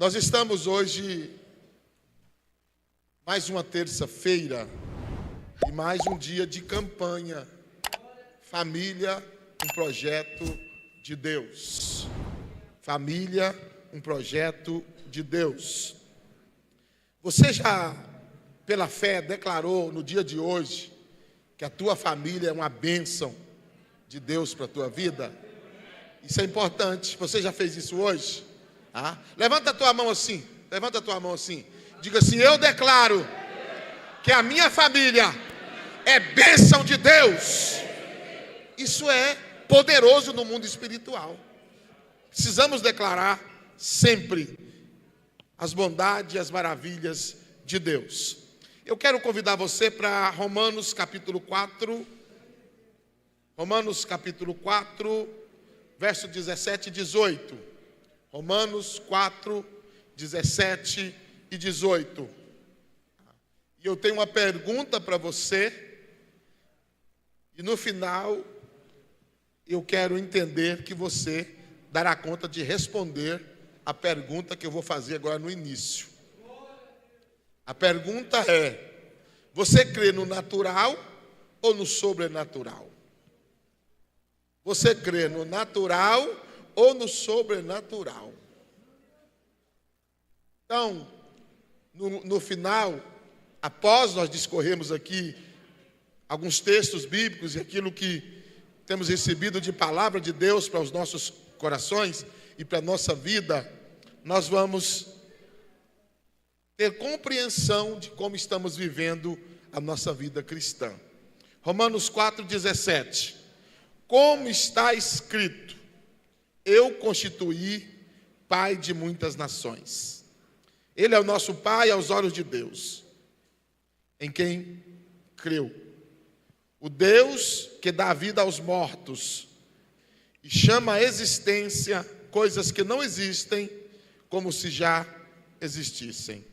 Nós estamos hoje, mais uma terça-feira, e mais um dia de campanha. Família, um projeto de Deus. Família, um projeto de Deus. Você já, pela fé, declarou no dia de hoje que a tua família é uma bênção de Deus para a tua vida? Isso é importante. Você já fez isso hoje? Levanta a tua mão assim. Levanta a tua mão assim. Diga assim: eu declaro que a minha família é bênção de Deus. Isso é poderoso no mundo espiritual. Precisamos declarar sempre as bondades e as maravilhas de Deus. Eu quero convidar você para Romanos capítulo 4. Romanos capítulo 4, verso 17 e 18. Romanos 4, 17 e 18. E eu tenho uma pergunta para você. E no final, eu quero entender que você dará conta de responder a pergunta que eu vou fazer agora no início. A pergunta é: você crê no natural ou no sobrenatural? Você crê no natural ou no sobrenatural? Então, no final, após nós discorrermos aqui alguns textos bíblicos e aquilo que temos recebido de palavra de Deus para os nossos corações e para a nossa vida, nós vamos ter compreensão de como estamos vivendo a nossa vida cristã. Romanos 4,17. Como está escrito: eu constituí pai de muitas nações. Ele é o nosso pai aos olhos de Deus, em quem creu. O Deus que dá vida aos mortos e chama à existência coisas que não existem como se já existissem.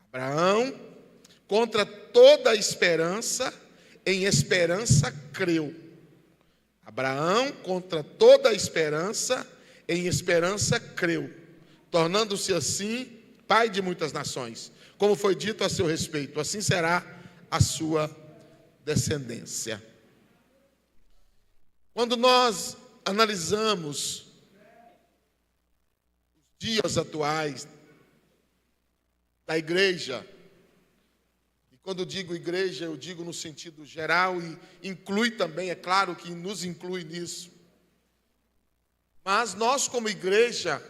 Abraão, contra toda esperança, em esperança creu. Abraão, contra toda esperança, em esperança creu, tornando-se assim pai de muitas nações, como foi dito a seu respeito, assim será a sua descendência. Quando nós analisamos os dias atuais da igreja, e quando digo igreja, eu digo no sentido geral e inclui também, é claro que nos inclui nisso. Mas nós como igreja,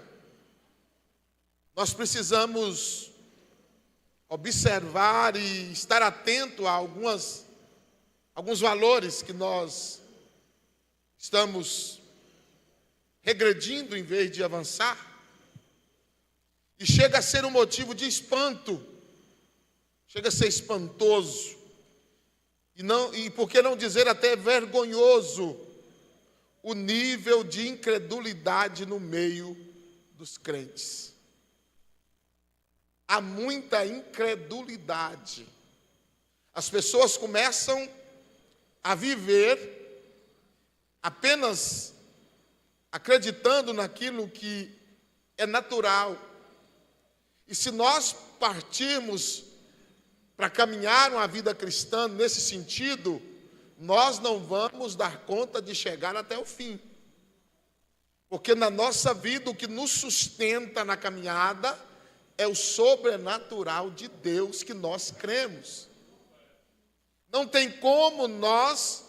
nós precisamos observar e estar atento a alguns valores que nós estamos regredindo em vez de avançar. E chega a ser um motivo de espanto, chega a ser espantoso, e por que não dizer até vergonhoso, o nível de incredulidade no meio dos crentes. Há muita incredulidade. As pessoas começam a viver apenas acreditando naquilo que é natural. E se nós partirmos para caminhar uma vida cristã nesse sentido, nós não vamos dar conta de chegar até o fim. Porque na nossa vida o que nos sustenta na caminhada é o sobrenatural de Deus que nós cremos. Não tem como nós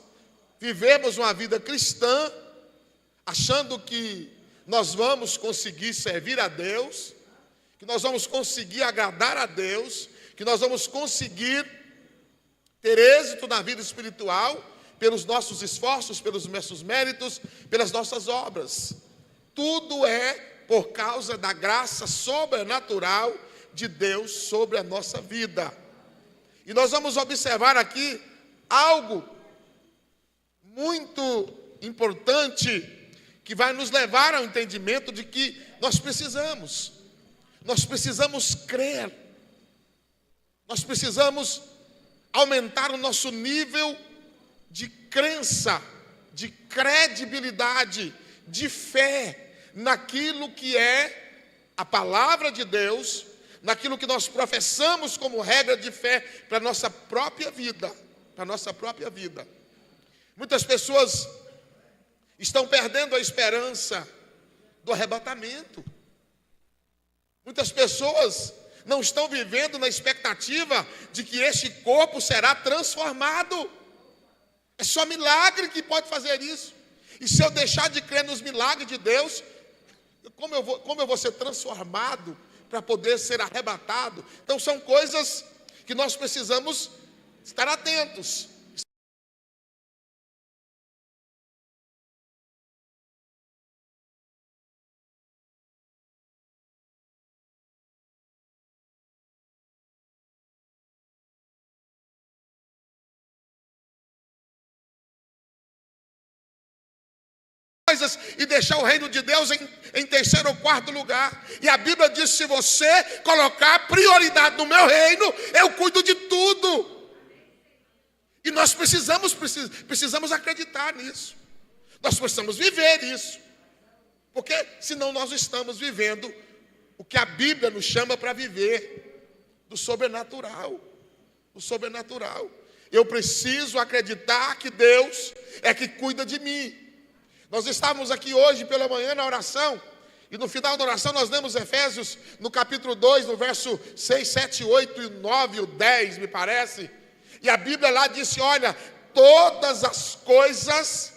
vivermos uma vida cristã achando que nós vamos conseguir servir a Deus, que nós vamos conseguir agradar a Deus, que nós vamos conseguir ter êxito na vida espiritual pelos nossos esforços, pelos nossos méritos, pelas nossas obras. Tudo é por causa da graça sobrenatural de Deus sobre a nossa vida. E nós vamos observar aqui algo muito importante que vai nos levar ao entendimento de que nós precisamos crer, nós precisamos aumentar o nosso nível de crença, de credibilidade, de fé naquilo que é a palavra de Deus, naquilo que nós professamos como regra de fé para a nossa própria vida. Para a nossa própria vida. Muitas pessoas estão perdendo a esperança do arrebatamento. Muitas pessoas não estão vivendo na expectativa de que este corpo será transformado. É só milagre que pode fazer isso. E se eu deixar de crer nos milagres de Deus, como eu vou ser transformado para poder ser arrebatado? Então são coisas que nós precisamos estar atentos. E deixar o reino de Deus em terceiro ou quarto lugar. E a Bíblia diz: se você colocar prioridade no meu reino, eu cuido de tudo. E nós precisamos acreditar nisso. Nós precisamos viver isso. Porque senão nós estamos vivendo o que a Bíblia nos chama para viver, do sobrenatural. Do sobrenatural. Eu preciso acreditar que Deus é que cuida de mim. Nós estávamos aqui hoje pela manhã na oração, e no final da oração nós lemos Efésios, no capítulo 2, no verso 6, 7, 8 e 9, o 10, me parece. E a Bíblia lá disse: olha, todas as coisas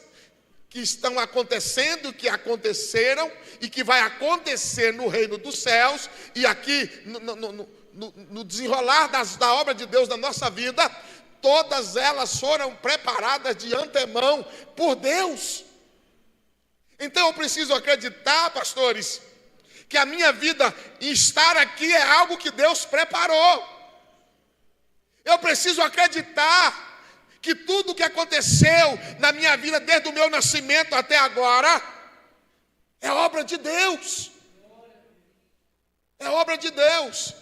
que estão acontecendo, que aconteceram e que vai acontecer no reino dos céus, e aqui no desenrolar da obra de Deus na nossa vida, todas elas foram preparadas de antemão por Deus. Então eu preciso acreditar, pastores, que a minha vida em estar aqui é algo que Deus preparou. Eu preciso acreditar que tudo que aconteceu na minha vida, desde o meu nascimento até agora, é obra de Deus. É obra de Deus.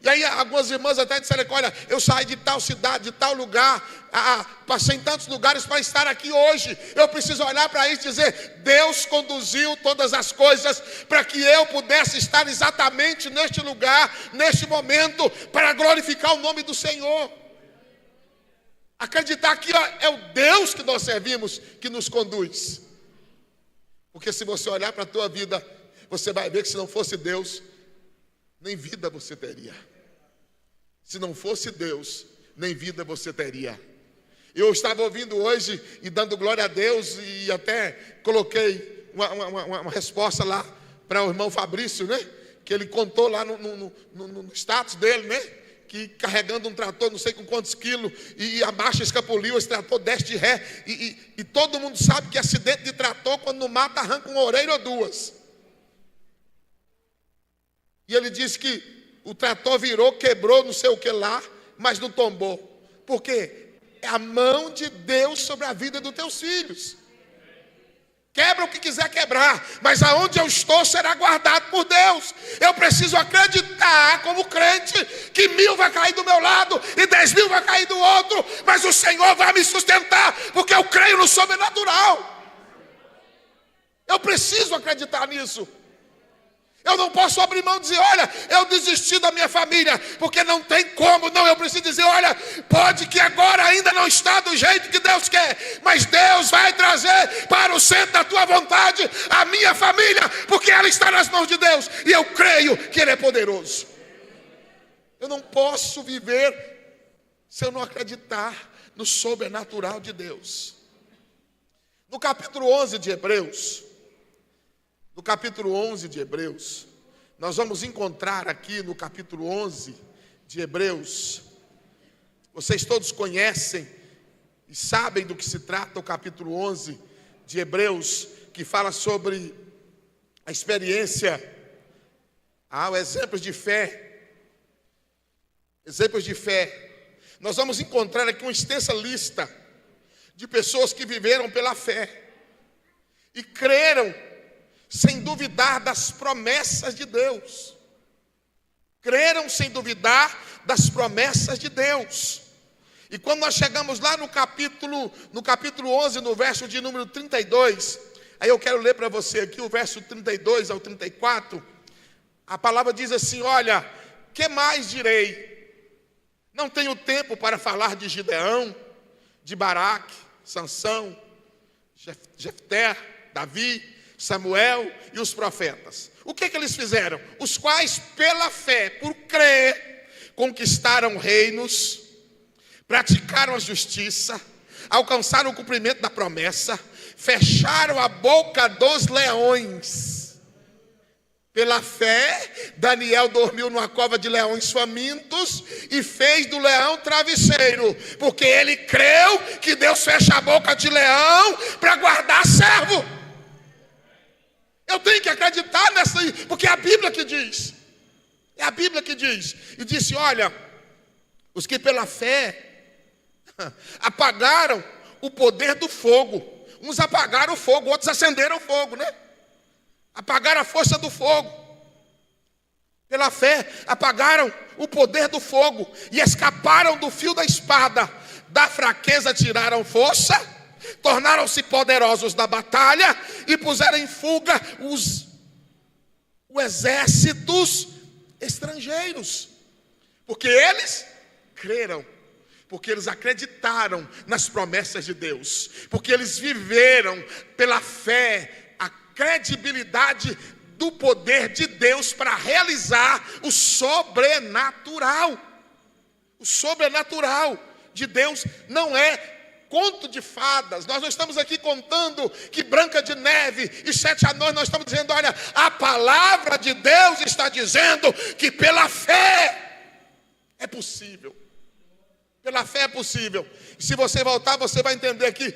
E aí algumas irmãs até disseram: olha, eu saí de tal cidade, de tal lugar, passei em tantos lugares para estar aqui hoje. Eu preciso olhar para isso e dizer: Deus conduziu todas as coisas para que eu pudesse estar exatamente neste lugar, neste momento, para glorificar o nome do Senhor. Acreditar que é o Deus que nós servimos que nos conduz. Porque se você olhar para a tua vida, você vai ver que se não fosse Deus, nem vida você teria. Se não fosse Deus, nem vida você teria. Eu estava ouvindo hoje e dando glória a Deus, e até coloquei uma resposta lá para o irmão Fabrício, né? Que ele contou lá no status dele, né? Que carregando um trator, não sei com quantos quilos, e a marcha escapuliu, esse trator desce de ré, e todo mundo sabe que acidente de trator, quando não mata, arranca uma orelha ou duas. E ele disse que o trator virou, quebrou, não sei o que lá, mas não tombou. Por quê? É a mão de Deus sobre a vida dos teus filhos. Quebra o que quiser quebrar, mas aonde eu estou será guardado por Deus. Eu preciso acreditar como crente que 1000 vai cair do meu lado e 10.000 vai cair do outro, mas o Senhor vai me sustentar, porque eu creio no sobrenatural. Eu preciso acreditar nisso. Eu não posso abrir mão e dizer: olha, eu desisti da minha família, porque não tem como. Não, eu preciso dizer: olha, pode que agora ainda não está do jeito que Deus quer, mas Deus vai trazer para o centro da tua vontade a minha família, porque ela está nas mãos de Deus, e eu creio que Ele é poderoso. Eu não posso viver se eu não acreditar no sobrenatural de Deus. No capítulo 11 de Hebreus, no capítulo 11 de Hebreus, nós vamos encontrar aqui no capítulo 11 de Hebreus, vocês todos conhecem e sabem do que se trata o capítulo 11 de Hebreus, que fala sobre a experiência, exemplos de fé. Exemplos de fé. Nós vamos encontrar aqui uma extensa lista de pessoas que viveram pela fé e creram sem duvidar das promessas de Deus. Creram sem duvidar das promessas de Deus. E quando nós chegamos lá no capítulo 11, no verso de número 32, aí eu quero ler para você aqui o verso 32 ao 34, A palavra diz assim: olha, que mais direi? Não tenho tempo para falar de Gideão, de Baraque, Sansão, Jefté, Davi, Samuel e os profetas. O que eles fizeram? Os quais, pela fé, por crer, conquistaram reinos, praticaram a justiça, alcançaram o cumprimento da promessa, fecharam a boca dos leões. Pela fé, Daniel dormiu numa cova de leões famintos e fez do leão travesseiro, porque ele creu que Deus fecha a boca de leão para guardar servo. Eu tenho que acreditar nessa, porque é a Bíblia que diz. É a Bíblia que diz. E disse: olha, os que pela fé apagaram o poder do fogo. Uns apagaram o fogo, outros acenderam o fogo, né? Apagaram a força do fogo. Pela fé, apagaram o poder do fogo e escaparam do fio da espada. Da fraqueza tiraram força, tornaram-se poderosos na batalha e puseram em fuga os exércitos estrangeiros. Porque eles creram, porque eles acreditaram nas promessas de Deus, porque eles viveram pela fé a credibilidade do poder de Deus para realizar o sobrenatural. O sobrenatural de Deus não é conto de fadas. Nós não estamos aqui contando que Branca de Neve e 7 anões. Nós estamos dizendo: olha, a palavra de Deus está dizendo que pela fé é possível. Pela fé é possível. E se você voltar, você vai entender aqui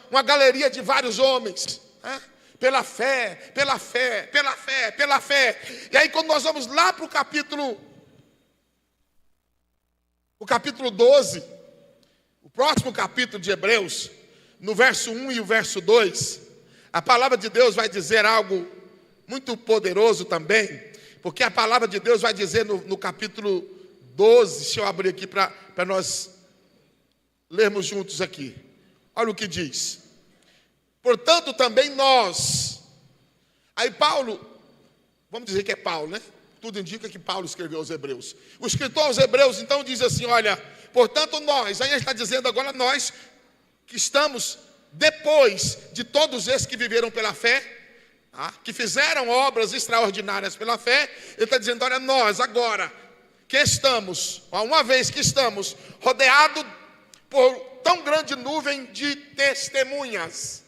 uma galeria de vários homens, né? Pela fé, pela fé, pela fé, pela fé. E aí quando nós vamos lá para o capítulo 12, o próximo capítulo de Hebreus, no verso 1 e o verso 2, a palavra de Deus vai dizer algo muito poderoso também, porque a palavra de Deus vai dizer no capítulo 12, deixa eu abrir aqui para nós lermos juntos aqui. Olha o que diz: portanto também nós. Aí Paulo, vamos dizer que é Paulo, né? Tudo indica que Paulo escreveu aos Hebreus. O escritor aos Hebreus então diz assim: olha, portanto nós, aí ele está dizendo agora nós que estamos depois de todos esses que viveram pela fé, tá? Que fizeram obras extraordinárias pela fé. Ele está dizendo: olha, nós agora que estamos, uma vez que estamos rodeados por tão grande nuvem de testemunhas.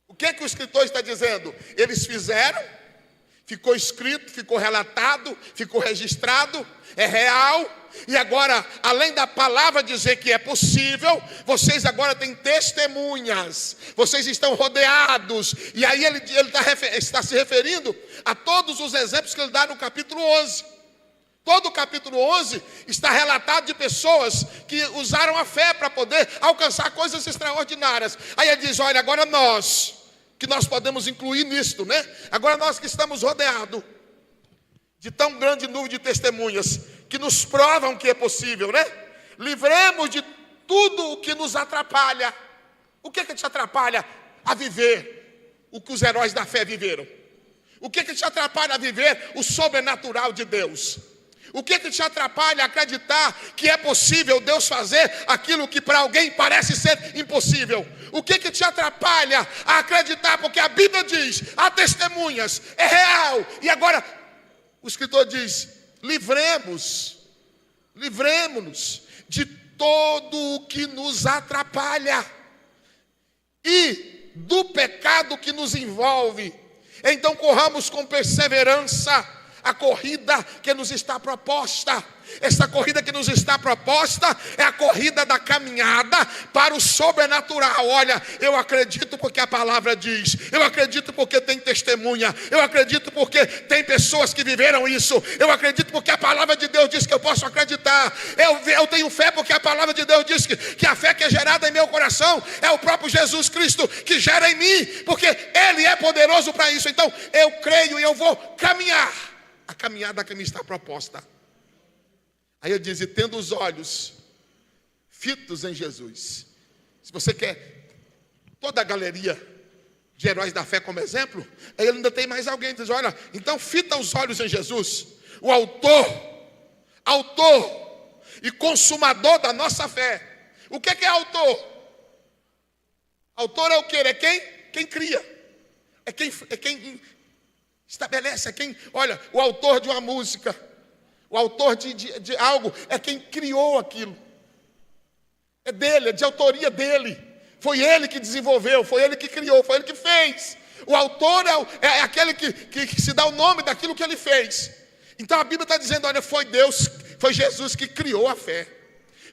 O que é que o escritor está dizendo? Eles fizeram, ficou escrito, ficou relatado, ficou registrado, é real. E agora, além da palavra dizer que é possível, vocês agora têm testemunhas, vocês estão rodeados. E aí ele está se referindo a todos os exemplos que ele dá no capítulo 11. Todo o capítulo 11 está relatado de pessoas que usaram a fé para poder alcançar coisas extraordinárias. Aí ele diz: olha, agora nós, que nós podemos incluir nisto, né? Agora nós que estamos rodeados de tão grande nuvem de testemunhas, que nos provam que é possível, né? Livremos de tudo o que nos atrapalha. O que te atrapalha a viver o que os heróis da fé viveram? O que te atrapalha a viver o sobrenatural de Deus? O que te atrapalha a acreditar que é possível Deus fazer aquilo que para alguém parece ser impossível? O que te atrapalha a acreditar? Porque a Bíblia diz, há testemunhas, é real. E agora o escritor diz: livremos-nos de todo o que nos atrapalha e do pecado que nos envolve. Então corramos com perseverança a corrida que nos está proposta. Essa corrida que nos está proposta é a corrida da caminhada para o sobrenatural. Olha, eu acredito porque a palavra diz, eu acredito porque tem testemunha, eu acredito porque tem pessoas que viveram isso, eu acredito porque a palavra de Deus diz que eu posso acreditar. Eu tenho fé porque a palavra de Deus diz que a fé que é gerada em meu coração é o próprio Jesus Cristo que gera em mim, porque Ele é poderoso para isso. Então eu creio e eu vou caminhar a caminhada que me está proposta. Aí ele diz: e tendo os olhos fitos em Jesus. Se você quer toda a galeria de heróis da fé como exemplo, aí ele ainda tem mais alguém, diz, olha, então fita os olhos em Jesus, o autor e consumador da nossa fé. O que é autor? Autor é o quê? É quem cria, é quem estabelece, é quem, olha, o autor de uma música, o autor de algo, é quem criou aquilo, é dele, é de autoria dele. Foi ele que desenvolveu, foi ele que criou, foi ele que fez. O autor é aquele que se dá o nome daquilo que ele fez. Então a Bíblia está dizendo, olha, foi Deus, foi Jesus que criou a fé.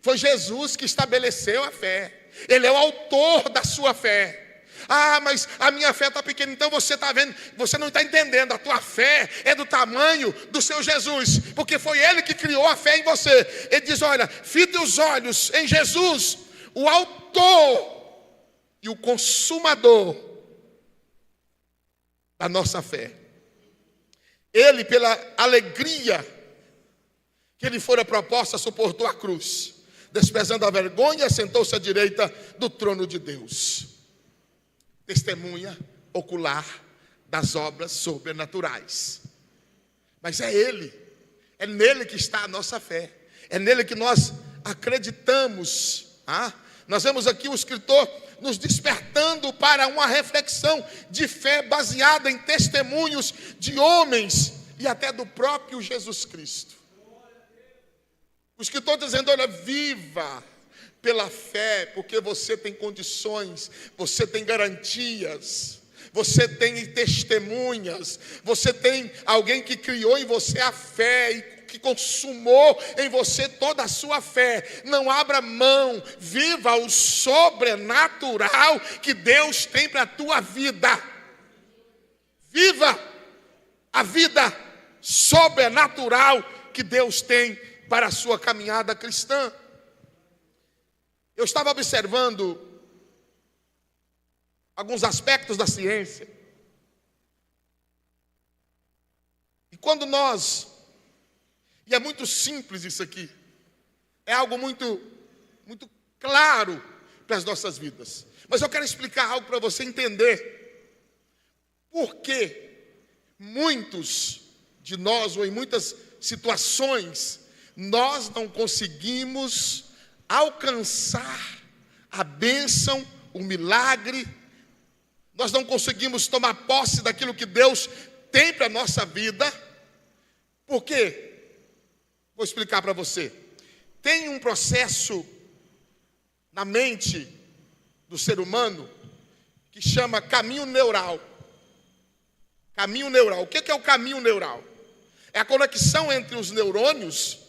Foi Jesus que estabeleceu a fé. Ele é o autor da sua fé. Ah, mas a minha fé está pequena. Então você está vendo, você não está entendendo. A tua fé é do tamanho do seu Jesus, porque foi ele que criou a fé em você. Ele diz, olha, fite os olhos em Jesus, o autor e o consumador da nossa fé. Ele, pela alegria que lhe fora proposta, suportou a cruz, desprezando a vergonha, sentou-se à direita do trono de Deus. Testemunha ocular das obras sobrenaturais. Mas é nele que está a nossa fé, é nele que nós acreditamos. Nós vemos aqui o escritor nos despertando para uma reflexão de fé baseada em testemunhos de homens e até do próprio Jesus Cristo. O escritor dizendo, olha, viva pela fé, porque você tem condições, você tem garantias, você tem testemunhas, você tem alguém que criou em você a fé e que consumou em você toda a sua fé. Não abra mão, viva o sobrenatural que Deus tem para a tua vida. Viva a vida sobrenatural que Deus tem para a sua caminhada cristã. Eu estava observando alguns aspectos da ciência. E quando e é muito simples isso aqui, é algo muito claro para as nossas vidas. Mas eu quero explicar algo para você entender por que muitos de nós, ou em muitas situações, nós não conseguimos alcançar a bênção, o milagre, nós não conseguimos tomar posse daquilo que Deus tem para a nossa vida. Por quê? Vou explicar para você. Tem um processo na mente do ser humano que chama caminho neural. Caminho neural. O que é o caminho neural? É a conexão entre os neurônios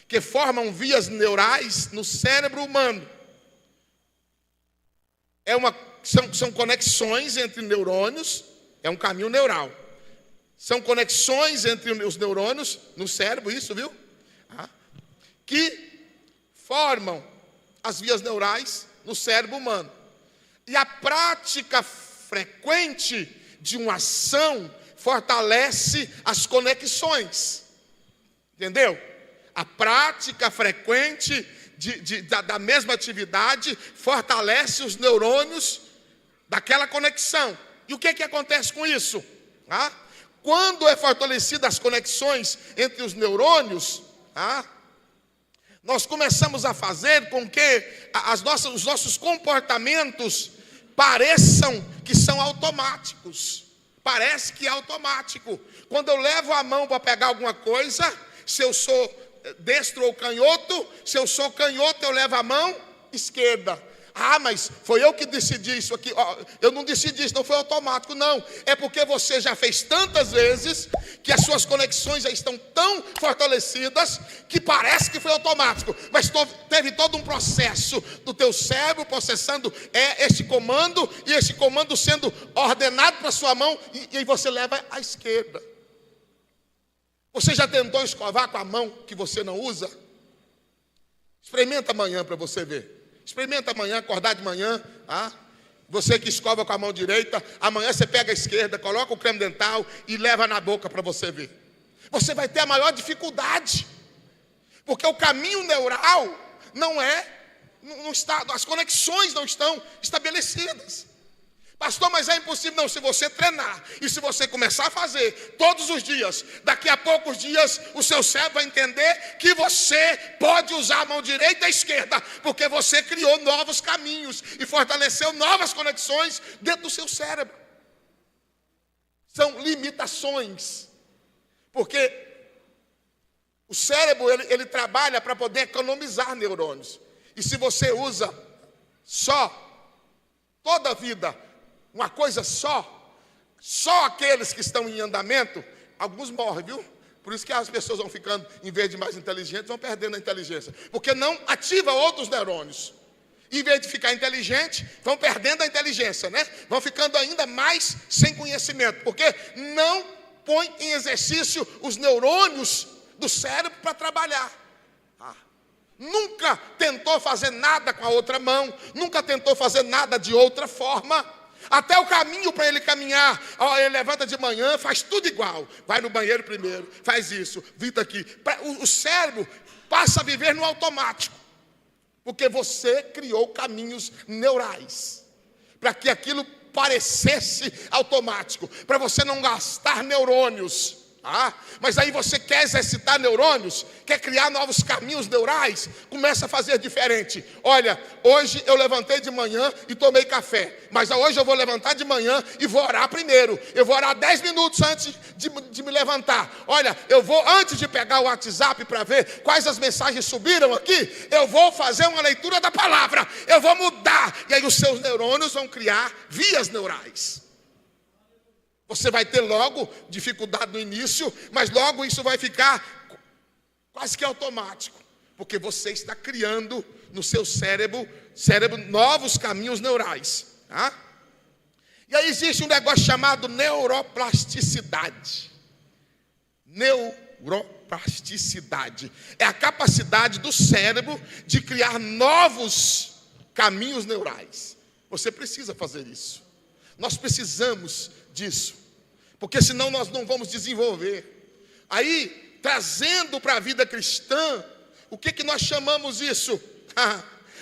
que formam vias neurais no cérebro humano. São conexões entre neurônios, é um caminho neural. São conexões entre os neurônios no cérebro, isso, viu? Que formam as vias neurais no cérebro humano. E a prática frequente de uma ação fortalece as conexões. Entendeu? A prática frequente da mesma atividade fortalece os neurônios daquela conexão. E o que acontece com isso? Quando é fortalecida as conexões entre os neurônios, nós começamos a fazer com que os nossos comportamentos pareçam que são automáticos. Parece que é automático. Quando eu levo a mão para pegar alguma coisa, se eu sou destro ou canhoto, se eu sou canhoto, eu levo a mão esquerda. Mas foi eu que decidi isso aqui. Eu não decidi isso, não foi automático, não. É porque você já fez tantas vezes que as suas conexões já estão tão fortalecidas que parece que foi automático. Mas teve todo um processo do teu cérebro processando este comando, e esse comando sendo ordenado para a sua mão, e aí você leva à esquerda. Você já tentou escovar com a mão que você não usa? Experimenta amanhã para você ver. Experimenta amanhã, acordar de manhã. Você que escova com a mão direita, amanhã você pega a esquerda, coloca o creme dental e leva na boca para você ver. Você vai ter a maior dificuldade, porque o caminho neural não está, as conexões não estão estabelecidas. Pastor, mas é impossível. Não, se você treinar e se você começar a fazer todos os dias, daqui a poucos dias o seu cérebro vai entender que você pode usar a mão direita e a esquerda, porque você criou novos caminhos e fortaleceu novas conexões dentro do seu cérebro. São limitações, porque o cérebro ele trabalha para poder economizar neurônios. E se você usa só, toda a vida, uma coisa só aqueles que estão em andamento, alguns morrem, viu? Por isso que as pessoas vão ficando, em vez de mais inteligentes, vão perdendo a inteligência, porque não ativa outros neurônios. Em vez de ficar inteligente, vão perdendo a inteligência, né? Vão ficando ainda mais sem conhecimento, porque não põe em exercício os neurônios do cérebro para trabalhar. Nunca tentou fazer nada com a outra mão, nunca tentou fazer nada de outra forma. Até o caminho para ele caminhar, ele levanta de manhã, faz tudo igual. Vai no banheiro primeiro, faz isso, vita aqui. O cérebro passa a viver no automático, porque você criou caminhos neurais para que aquilo parecesse automático, para você não gastar neurônios. Mas aí você quer exercitar neurônios, quer criar novos caminhos neurais, começa a fazer diferente. Olha, hoje eu levantei de manhã e tomei café, mas hoje eu vou levantar de manhã e vou orar primeiro. Eu vou orar 10 minutos antes de me levantar. Olha, eu vou, antes de pegar o WhatsApp para ver quais as mensagens subiram aqui, eu vou fazer uma leitura da palavra, eu vou mudar. E aí os seus neurônios vão criar vias neurais. Você vai ter logo dificuldade no início, mas logo isso vai ficar quase que automático, porque você está criando no seu cérebro novos caminhos neurais. E aí existe um negócio chamado neuroplasticidade. Neuroplasticidade é a capacidade do cérebro de criar novos caminhos neurais. Você precisa fazer isso. Nós precisamos disso, porque senão nós não vamos desenvolver. Aí, trazendo para a vida cristã, o que nós chamamos isso?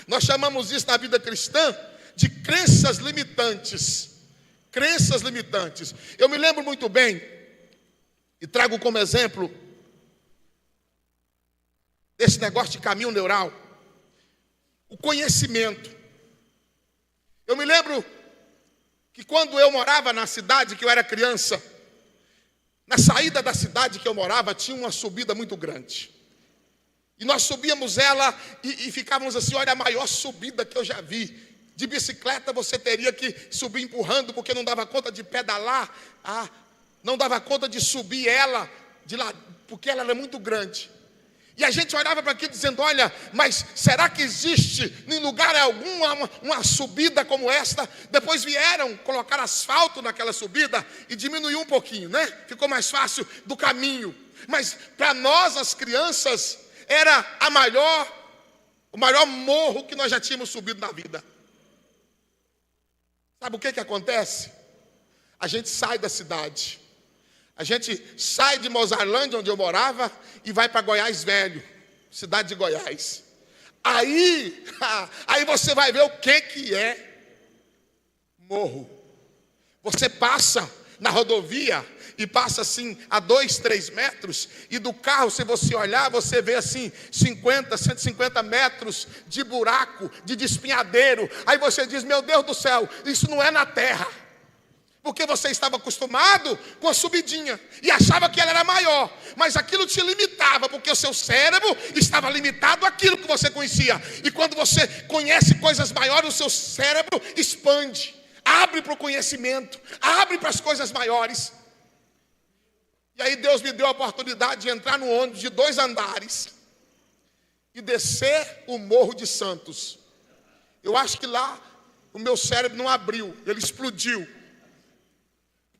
Nós chamamos isso na vida cristã de crenças limitantes. Crenças limitantes. Eu me lembro muito bem, e trago como exemplo esse negócio de caminho neural, o conhecimento. Eu me lembro que quando eu morava na cidade, que eu era criança, na saída da cidade que eu morava, tinha uma subida muito grande. E nós subíamos ela e ficávamos assim, olha, a maior subida que eu já vi. De bicicleta você teria que subir empurrando, porque não dava conta de pedalar, não dava conta de subir ela, de lá, porque ela era muito grande. E a gente olhava para aquilo dizendo, olha, mas será que existe em lugar algum uma subida como esta? Depois vieram colocar asfalto naquela subida e diminuiu um pouquinho, né? Ficou mais fácil do caminho. Mas para nós, as crianças, era o maior morro que nós já tínhamos subido na vida. Sabe o que acontece? A gente sai da cidade. A gente sai de Mozarlândia, onde eu morava, e vai para Goiás Velho, cidade de Goiás. Aí você vai ver o que é morro. Você passa na rodovia e passa assim a 2, 3 metros, e do carro, se você olhar, você vê assim 50, 150 metros de buraco, de despenhadeiro. Aí você diz, meu Deus do céu, isso não é na terra. Porque você estava acostumado com a subidinha e achava que ela era maior, mas aquilo te limitava, porque o seu cérebro estava limitado àquilo que você conhecia. E quando você conhece coisas maiores, o seu cérebro expande, abre para o conhecimento, abre para as coisas maiores. E aí Deus me deu a oportunidade de entrar no ônibus de 2 andares e descer o Morro de Santos. Eu acho que lá o meu cérebro não abriu, ele explodiu.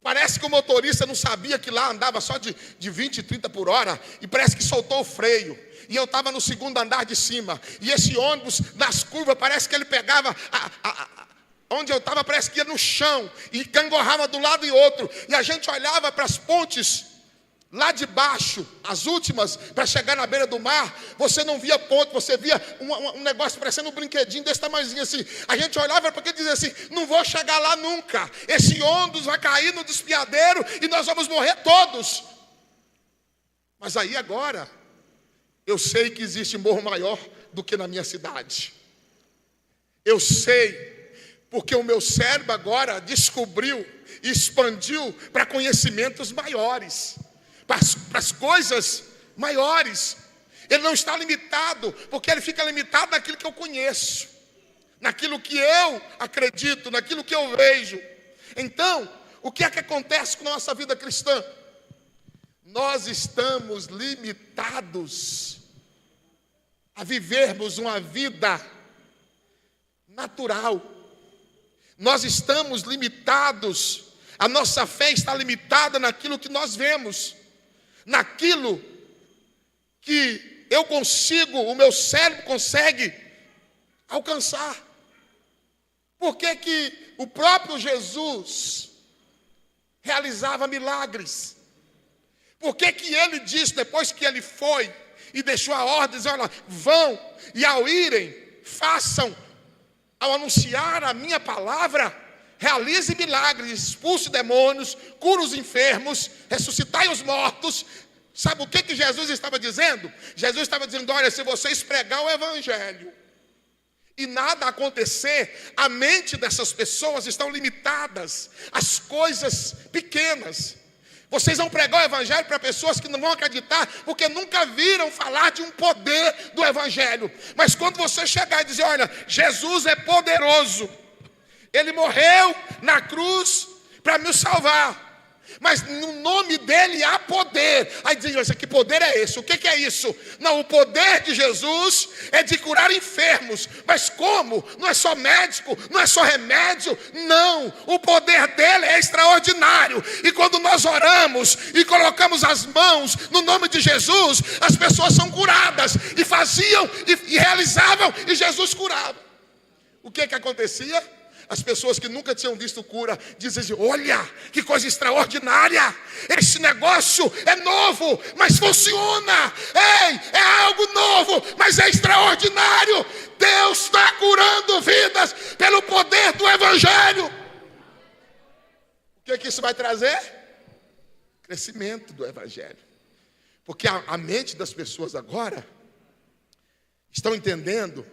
Parece que o motorista não sabia que lá andava só de 20, 30 por hora. E parece que soltou o freio. E eu estava no 2º andar de cima. E esse ônibus, nas curvas, parece que ele pegava... onde eu estava, parece que ia no chão. E cangorrava do lado e outro. E a gente olhava para as pontes lá de baixo, as últimas, para chegar na beira do mar, você não via ponto, você via um negócio parecendo um brinquedinho desse tamanhozinho assim. A gente olhava para ele e dizia assim: não vou chegar lá nunca, esse ônibus vai cair no desfiadeiro e nós vamos morrer todos. Mas aí agora, eu sei que existe morro maior do que na minha cidade. Eu sei, porque o meu cérebro agora descobriu e expandiu para conhecimentos maiores, para as coisas maiores. Ele não está limitado, porque ele fica limitado naquilo que eu conheço, naquilo que eu acredito, naquilo que eu vejo. Então, o que é que acontece com a nossa vida cristã? Nós estamos limitados a vivermos uma vida natural. Nós estamos limitados, a nossa fé está limitada naquilo que nós vemos, naquilo que eu consigo, o meu cérebro consegue alcançar. Por que que o próprio Jesus realizava milagres? Por que que ele disse, depois que ele foi e deixou a ordem, diz: olha, vão, e ao irem, façam, ao anunciar a minha palavra, realize milagres, expulse demônios, cura os enfermos, ressuscitai os mortos. Sabe o que que Jesus estava dizendo? Jesus estava dizendo: olha, se vocês pregar o evangelho e nada acontecer, a mente dessas pessoas estão limitadas às coisas pequenas. Vocês vão pregar o evangelho para pessoas que não vão acreditar, porque nunca viram falar de um poder do evangelho. Mas quando você chegar e dizer: olha, Jesus é poderoso, ele morreu na cruz para me salvar, mas no nome dele há poder. Aí dizem: que poder é esse? O que é isso? Não, o poder de Jesus é de curar enfermos. Mas como? Não é só médico, não é só remédio. Não, o poder dele é extraordinário. E quando nós oramos e colocamos as mãos no nome de Jesus, as pessoas são curadas. E faziam e realizavam, e Jesus curava. O que acontecia? As pessoas que nunca tinham visto cura dizem: olha, que coisa extraordinária, esse negócio é novo, mas funciona. Ei, é algo novo, mas é extraordinário. Deus está curando vidas pelo poder do evangelho. O que isso vai trazer? Crescimento do evangelho. Porque a mente das pessoas agora estão entendendo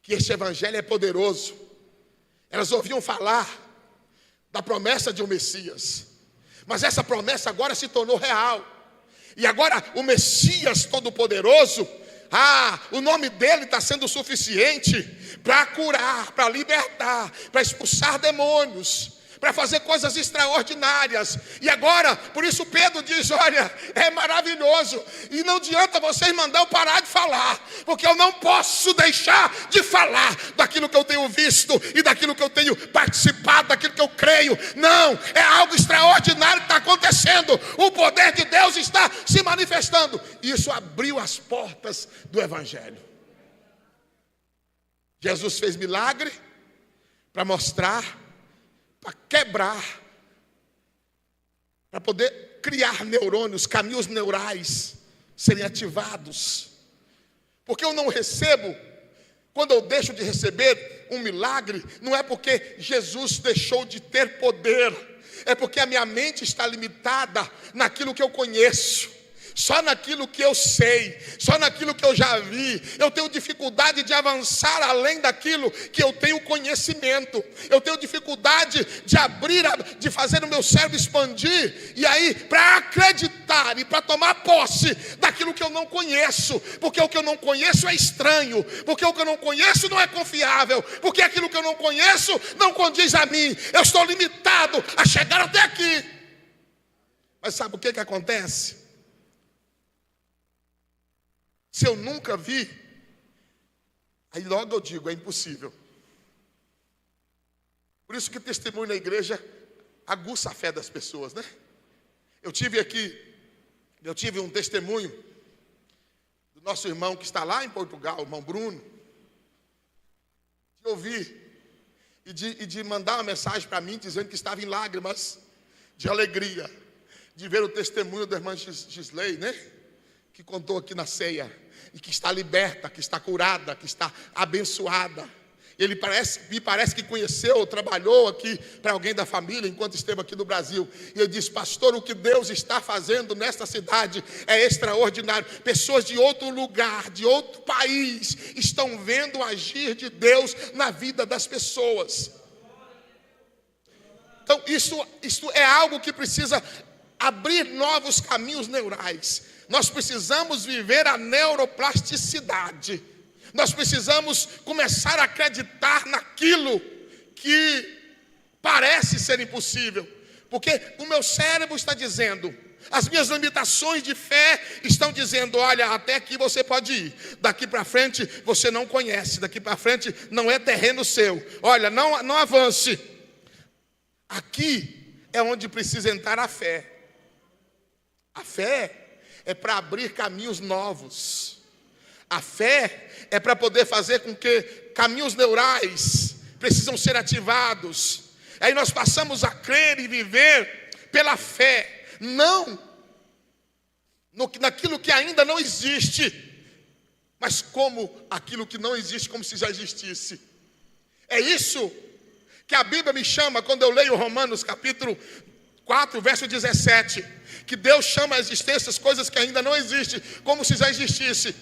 que este evangelho é poderoso. Elas ouviam falar da promessa de um Messias, mas essa promessa agora se tornou real. E agora o Messias Todo-Poderoso, o nome dele está sendo suficiente para curar, para libertar, para expulsar demônios, para fazer coisas extraordinárias. E agora, por isso Pedro diz: olha, é maravilhoso, e não adianta vocês mandar eu parar de falar, porque eu não posso deixar de falar daquilo que eu tenho visto e daquilo que eu tenho participado, daquilo que eu creio. Não, é algo extraordinário que está acontecendo. O poder de Deus está se manifestando. Isso abriu as portas do evangelho. Jesus fez milagre para mostrar, para quebrar, para poder criar neurônios, caminhos neurais serem ativados. Porque eu não recebo, quando eu deixo de receber um milagre, não é porque Jesus deixou de ter poder, é porque a minha mente está limitada naquilo que eu conheço. Só naquilo que eu sei, só naquilo que eu já vi. Eu tenho dificuldade de avançar além daquilo que eu tenho conhecimento. Eu tenho dificuldade de abrir, de fazer o meu cérebro expandir. E aí, para acreditar e para tomar posse daquilo que eu não conheço. Porque o que eu não conheço é estranho. Porque o que eu não conheço não é confiável. Porque aquilo que eu não conheço não condiz a mim. Eu estou limitado a chegar até aqui. Mas sabe o que acontece? Se eu nunca vi, aí logo eu digo: é impossível. Por isso que testemunho na igreja aguça a fé das pessoas, né? Eu tive um testemunho do nosso irmão que está lá em Portugal, o irmão Bruno, de ouvir e de mandar uma mensagem para mim dizendo que estava em lágrimas de alegria, de ver o testemunho da irmã Gisley, né? Que contou aqui na ceia, e que está liberta, que está curada, que está abençoada. Me parece que conheceu, trabalhou aqui para alguém da família enquanto esteve aqui no Brasil. E ele disse: pastor, o que Deus está fazendo nesta cidade é extraordinário. Pessoas de outro lugar, de outro país, estão vendo o agir de Deus na vida das pessoas. Então isso é algo que precisa abrir novos caminhos neurais. Nós precisamos viver a neuroplasticidade. Nós precisamos começar a acreditar naquilo que parece ser impossível. Porque o meu cérebro está dizendo, as minhas limitações de fé estão dizendo: olha, até aqui você pode ir, daqui para frente você não conhece, daqui para frente não é terreno seu, olha, não avance. Aqui é onde precisa entrar a fé. A fé é para abrir caminhos novos. A fé é para poder fazer com que caminhos neurais precisam ser ativados. Aí nós passamos a crer e viver pela fé, não naquilo que ainda não existe, mas como aquilo que não existe, como se já existisse. É isso que a Bíblia me chama quando eu leio Romanos capítulo 4, verso 17, que Deus chama a existência as coisas que ainda não existem, como se já existisse.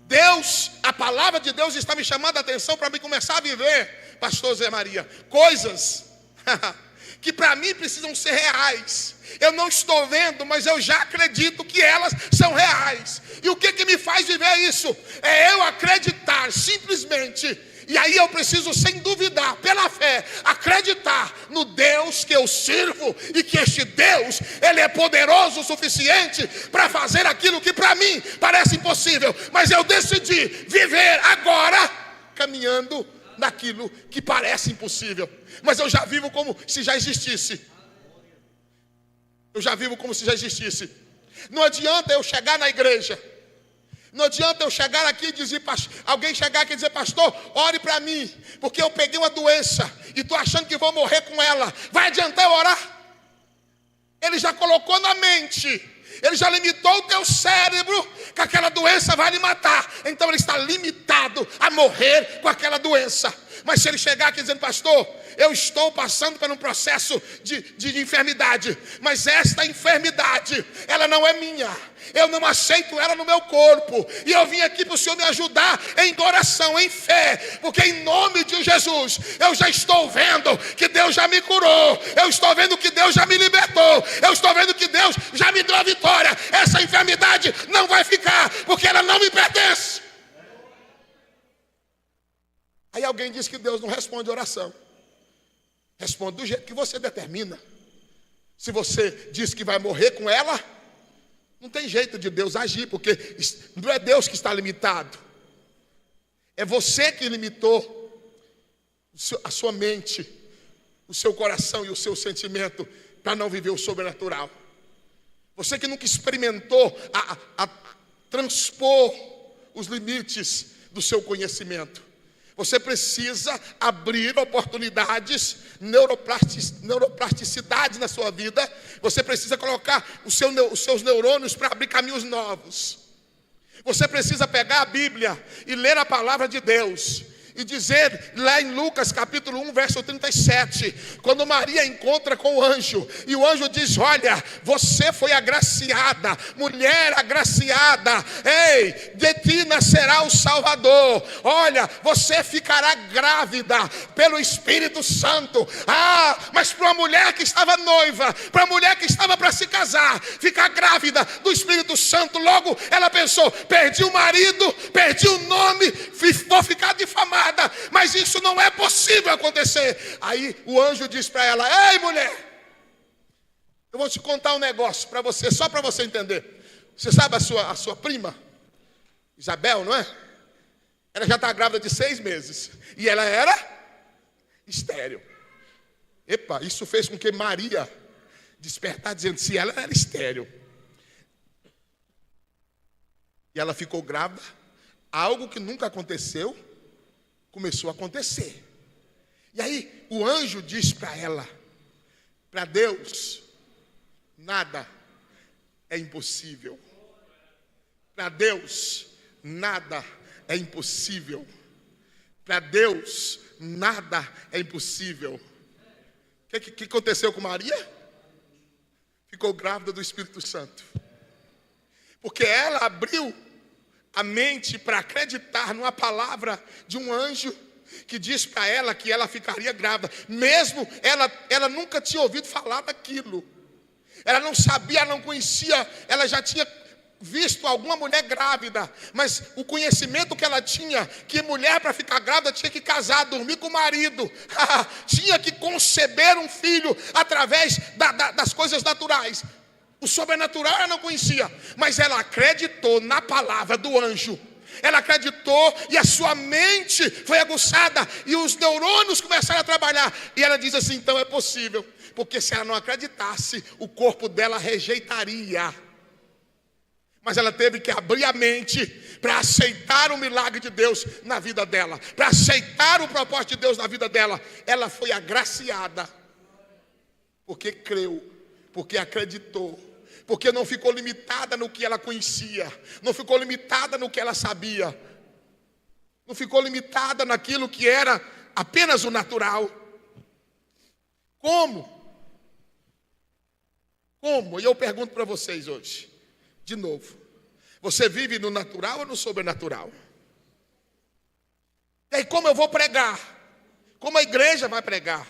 Deus, a palavra de Deus está me chamando a atenção para mim começar a viver, pastor Zé Maria, coisas que para mim precisam ser reais. Eu não estou vendo, mas eu já acredito que elas são reais. E o que me faz viver isso? É eu acreditar simplesmente. E aí eu preciso, sem duvidar, pela fé, acreditar no Deus que eu sirvo, e que este Deus, Ele é poderoso o suficiente para fazer aquilo que para mim parece impossível. Mas eu decidi viver agora caminhando naquilo que parece impossível. Mas eu já vivo como se já existisse. Eu já vivo como se já existisse. Não adianta eu chegar na igreja, não adianta eu chegar aqui e dizer, alguém chegar aqui e dizer: pastor, ore para mim, porque eu peguei uma doença e estou achando que vou morrer com ela. Vai adiantar eu orar? Ele já colocou na mente, ele já limitou o teu cérebro que aquela doença vai lhe matar. Então ele está limitado a morrer com aquela doença. Mas se ele chegar aqui dizendo: pastor, eu estou passando por um processo de enfermidade, mas esta enfermidade, ela não é minha, eu não aceito ela no meu corpo, e eu vim aqui para o Senhor me ajudar em oração, em fé, porque em nome de Jesus, eu já estou vendo que Deus já me curou, eu estou vendo que Deus já me libertou, eu estou vendo que Deus já me deu a vitória. Essa enfermidade não vai ficar, porque ela não me pertence. Aí alguém diz que Deus não responde oração. Responde do jeito que você determina. Se você diz que vai morrer com ela, não tem jeito de Deus agir, porque não é Deus que está limitado. É você que limitou a sua mente, o seu coração e o seu sentimento para não viver o sobrenatural. Você que nunca experimentou a transpor os limites do seu conhecimento. Você precisa abrir oportunidades, neuroplasticidade na sua vida. Você precisa colocar os seus neurônios para abrir caminhos novos. Você precisa pegar a Bíblia e ler a palavra de Deus. E dizer lá em Lucas capítulo 1, verso 37, quando Maria encontra com o anjo, e o anjo diz: olha, você foi agraciada, mulher agraciada, ei, de ti nascerá o Salvador, olha, você ficará grávida pelo Espírito Santo. Mas para uma mulher que estava noiva, para uma mulher que estava para se casar, ficar grávida do Espírito Santo, logo ela pensou: perdi o marido, perdi o nome, vou ficar difamada. Mas isso não é possível acontecer. Aí o anjo diz para ela: ei, mulher, eu vou te contar um negócio para você, só para você entender. Você sabe a sua prima Isabel, não é? Ela já está grávida de 6 meses e ela era estéril. Epa, isso fez com que Maria despertar dizendo: se ela era estéril e ela ficou grávida, algo que nunca aconteceu começou a acontecer. E aí o anjo diz para ela: para Deus nada é impossível. Para Deus, nada é impossível. Para Deus, nada é impossível. O que aconteceu com Maria? Ficou grávida do Espírito Santo. Porque ela abriu a mente para acreditar numa palavra de um anjo que diz para ela que ela ficaria grávida. Mesmo ela nunca tinha ouvido falar daquilo. Ela não sabia, não conhecia, ela já tinha visto alguma mulher grávida, mas o conhecimento que ela tinha, que mulher para ficar grávida tinha que casar, dormir com o marido, tinha que conceber um filho através das coisas naturais. O sobrenatural ela não conhecia, mas ela acreditou na palavra do anjo. Ela acreditou e a sua mente foi aguçada e os neurônios começaram a trabalhar. E ela diz assim: então é possível, porque se ela não acreditasse, o corpo dela rejeitaria. Mas ela teve que abrir a mente para aceitar o milagre de Deus na vida dela, para aceitar o propósito de Deus na vida dela. Ela foi agraciada, porque creu, porque acreditou, porque não ficou limitada no que ela conhecia, não ficou limitada no que ela sabia, não ficou limitada naquilo que era apenas o natural. Como? E eu pergunto para vocês hoje, de novo: você vive no natural ou no sobrenatural? E aí, como eu vou pregar? Como a igreja vai pregar?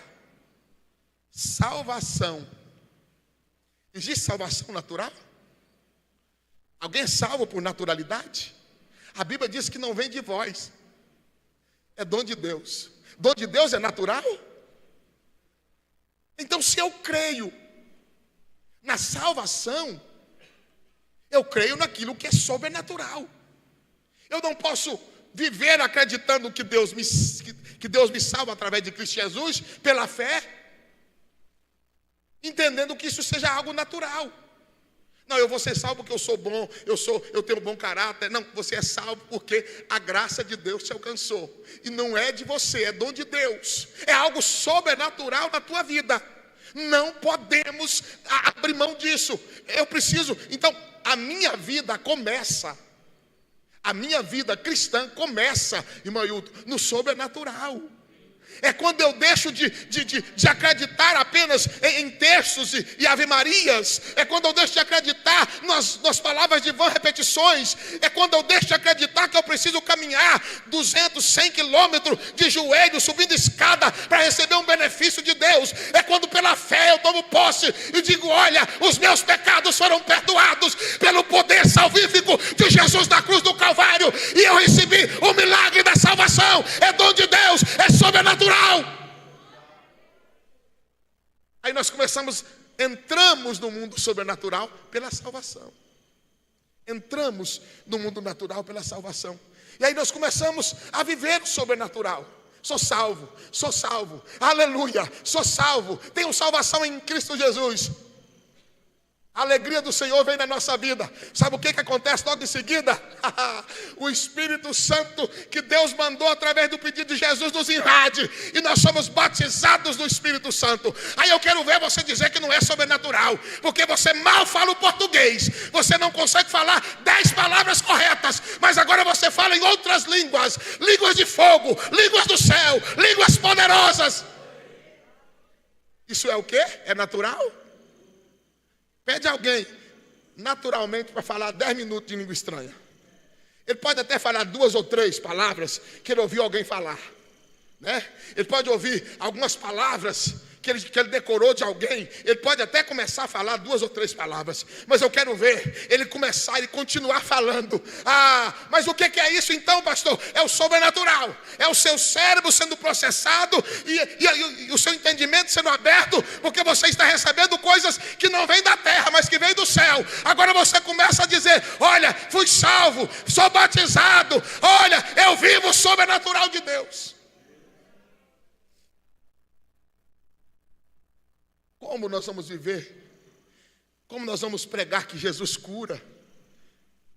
Salvação. Existe salvação natural? Alguém é salvo por naturalidade? A Bíblia diz que não vem de vós, é dom de Deus. Dom de Deus é natural? Então, se eu creio na salvação, eu creio naquilo que é sobrenatural. Eu não posso viver acreditando que Deus me salva através de Cristo Jesus pela fé, entendendo que isso seja algo natural. Não, eu vou ser salvo porque eu sou bom, eu tenho um bom caráter. Não, você é salvo porque a graça de Deus te alcançou. E não é de você, é dom de Deus. É algo sobrenatural na tua vida. Não podemos abrir mão disso. Eu preciso. Então, a minha vida começa. A minha vida cristã começa, irmão Hilton, no sobrenatural. É quando eu deixo de acreditar apenas em textos e ave-marias. É quando eu deixo de acreditar nas palavras de vã repetições. É quando eu deixo de acreditar que eu preciso caminhar 200, 100 quilômetros de joelhos, subindo escada para receber um benefício de Deus. É quando pela fé eu tomo posse e digo: olha, os meus pecados foram perdoados pelo poder salvífico de Jesus na cruz do Calvário. E eu recebi o milagre da salvação. É dom de Deus, é sobrenatural. Aí nós entramos no mundo sobrenatural pela salvação. Entramos no mundo natural pela salvação. E aí nós começamos a viver o sobrenatural. Sou salvo, aleluia, sou salvo, tenho salvação em Cristo Jesus. A alegria do Senhor vem na nossa vida. Sabe o que acontece logo em seguida? O Espírito Santo que Deus mandou através do pedido de Jesus nos invade. E nós somos batizados no Espírito Santo. Aí eu quero ver você dizer que não é sobrenatural, porque você mal fala o português. Você não consegue falar 10 palavras corretas, mas agora você fala em outras línguas. Línguas de fogo, línguas do céu, línguas poderosas. Isso é o quê? É natural? Pede alguém naturalmente para falar 10 minutos de língua estranha. Ele pode até falar 2 ou 3 palavras que ele ouviu alguém falar, né? Ele pode ouvir algumas palavras que ele decorou de alguém. Ele pode até começar a falar 2 ou 3 palavras, mas eu quero ver ele começar e continuar falando. Mas o que é isso então, pastor? É o sobrenatural. É o seu cérebro sendo processado e o seu entendimento sendo aberto, porque você está recebendo coisas que não vêm da terra, mas que vêm do céu. Agora você começa a dizer: olha, fui salvo, sou batizado, olha, eu vivo o sobrenatural de Deus. Como nós vamos viver? Como nós vamos pregar que Jesus cura,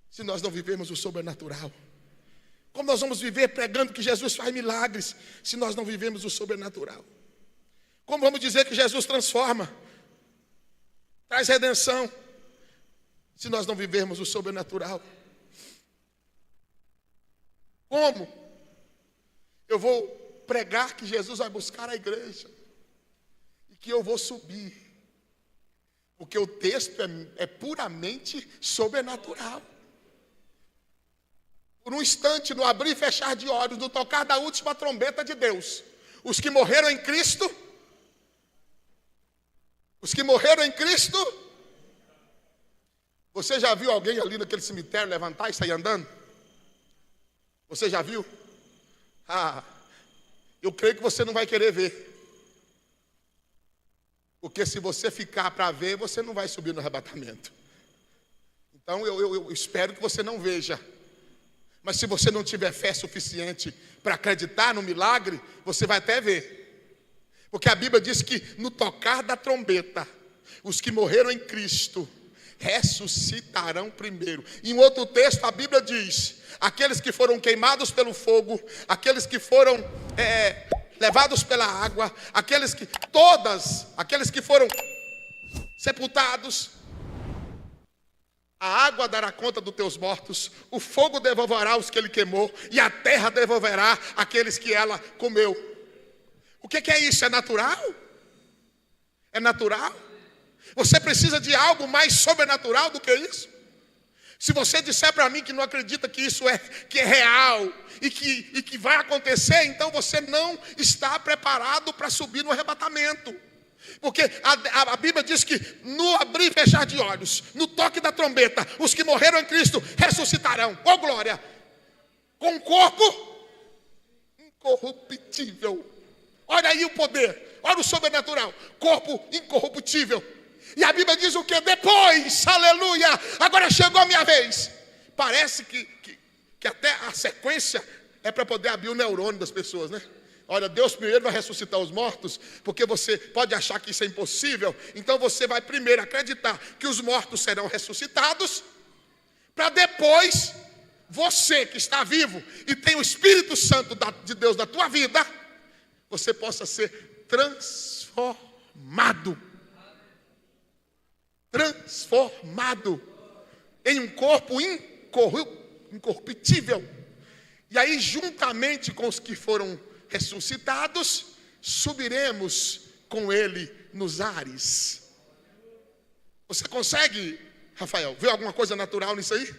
se nós não vivemos o sobrenatural? Como nós vamos viver pregando que Jesus faz milagres, se nós não vivemos o sobrenatural? Como vamos dizer que Jesus transforma, traz redenção, se nós não vivermos o sobrenatural? Como eu vou pregar que Jesus vai buscar a igreja e que eu vou subir? Porque o texto é puramente sobrenatural. Por um instante, no abrir e fechar de olhos, no tocar da última trombeta de Deus, os que morreram em Cristo, você já viu alguém ali naquele cemitério levantar e sair andando? Você já viu? Eu creio que você não vai querer ver. Porque se você ficar para ver, você não vai subir no arrebatamento. Então eu espero que você não veja. Mas se você não tiver fé suficiente para acreditar no milagre, você vai até ver. Porque a Bíblia diz que no tocar da trombeta, os que morreram em Cristo ressuscitarão primeiro. Em outro texto a Bíblia diz: aqueles que foram queimados pelo fogo, aqueles que foram levados pela água, aqueles que foram sepultados, a água dará conta dos teus mortos, o fogo devolverá os que ele queimou, e a terra devolverá aqueles que ela comeu. O que é isso? É natural? É natural? Você precisa de algo mais sobrenatural do que isso? Se você disser para mim que não acredita que isso é real e que vai acontecer, então você não está preparado para subir no arrebatamento. Porque a Bíblia diz que no abrir e fechar de olhos, no toque da trombeta, os que morreram em Cristo ressuscitarão. Oh glória! Com um corpo incorruptível. Olha aí o poder, olha o sobrenatural. Corpo incorruptível. E a Bíblia diz o que? Depois, aleluia, agora chegou a minha vez. Parece que até a sequência é para poder abrir o neurônio das pessoas, né? Olha, Deus primeiro vai ressuscitar os mortos, porque você pode achar que isso é impossível. Então você vai primeiro acreditar que os mortos serão ressuscitados, para depois, você que está vivo e tem o Espírito Santo de Deus na tua vida, você possa ser transformado em um corpo incorruptível. E aí, juntamente com os que foram ressuscitados, subiremos com ele nos ares. Você consegue, Rafael, ver alguma coisa natural nisso aí?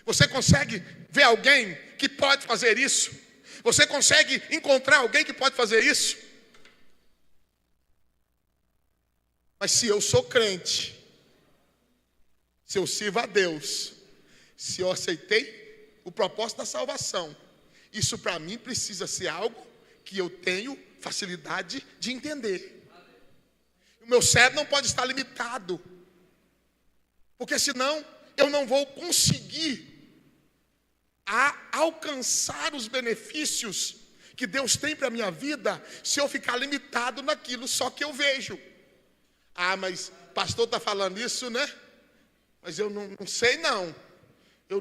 Você consegue ver alguém que pode fazer isso? Você consegue encontrar alguém que pode fazer isso? Mas se eu sou crente, se eu sirvo a Deus, se eu aceitei o propósito da salvação, isso para mim precisa ser algo que eu tenho facilidade de entender. O meu cérebro não pode estar limitado, porque senão eu não vou conseguir alcançar os benefícios que Deus tem para a minha vida, se eu ficar limitado naquilo só que eu vejo. Mas pastor está falando isso, né? Mas eu não sei não. Eu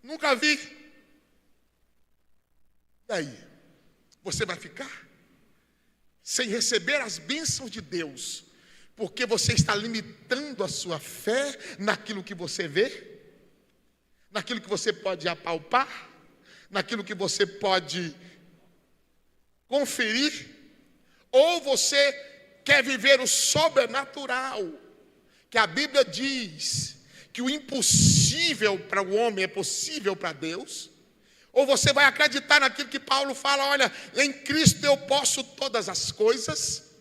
nunca vi. E aí? Você vai ficar sem receber as bênçãos de Deus, porque você está limitando a sua fé naquilo que você vê, naquilo que você pode apalpar, naquilo que você pode conferir, ou você quer viver o sobrenatural, que a Bíblia diz que o impossível para o homem é possível para Deus, ou você vai acreditar naquilo que Paulo fala: olha, em Cristo eu posso todas as coisas,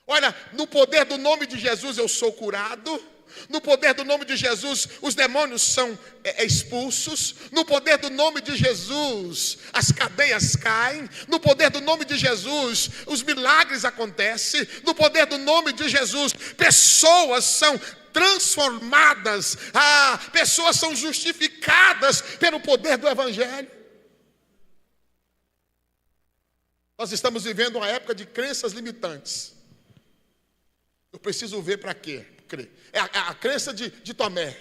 olha, no poder do nome de Jesus eu sou curado, no poder do nome de Jesus os demônios são expulsos, no poder do nome de Jesus as cadeias caem, no poder do nome de Jesus os milagres acontecem, no poder do nome de Jesus pessoas são transformadas, pessoas são justificadas pelo poder do Evangelho. Nós estamos vivendo uma época de crenças limitantes. Eu preciso ver para quê? Crer. É a crença de Tomé.